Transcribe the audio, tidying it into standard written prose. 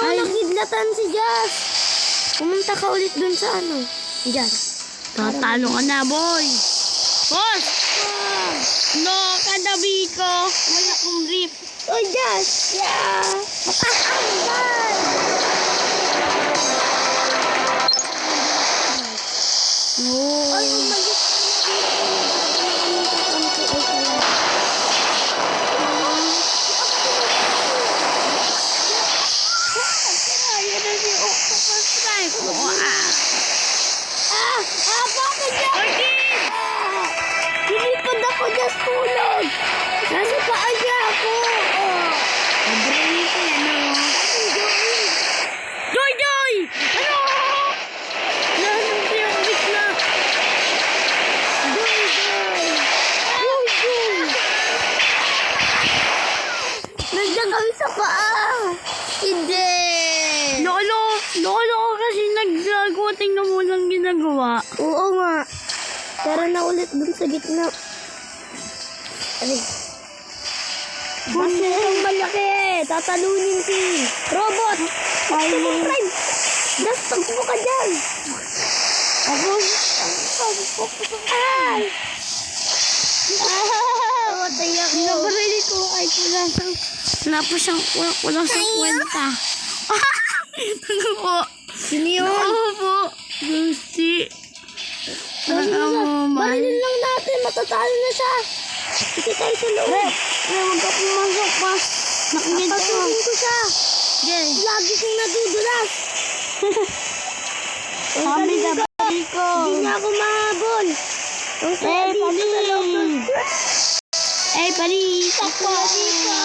Ay, nagidlatan si Jazz. Pumunta ka ulit dun sa ano. Diyan. Tatalo ka na, boy. Boss! No, kadabi ko. Wala kong rip. Oy, Jazz! Yeah! Bye! No. Ay, umalis ka na. Ayan na si Octopus Strike. Bakit yan? Orchid! Lumipad ako dyan tulog. Nasa paa niya ako. Sobrang ito yan, no? Joy, Joy! Ano? Nanong siyang bigla. Joy! Nandiyan kami sa paa. Hindi. Lolo kasi naglago. Tingnan mo lang ginagawa. Oo nga. Tara na ulit dun sa gitna. Ay. Basta yung malaki. Tatalunin si Robot. Optimus Prime. Just tagpo ka dyan. Ako? Ay! Matay ako. Nabarili ko ay wala pa siyang walang sa kwenta. Ano po? Sino yun? Ako po. Gusti. Barilin lang natin. Matatalo na siya. Sige tayo sa loob. Huwag ka pumasok pa. Nakikita ko. Papasukin ko siya. Yes. Lagi kong nadudulas. Sabi na bali ko. Hindi niya ako mahabol. Ang saya dito sa loob. Pali. Takbo. Dito.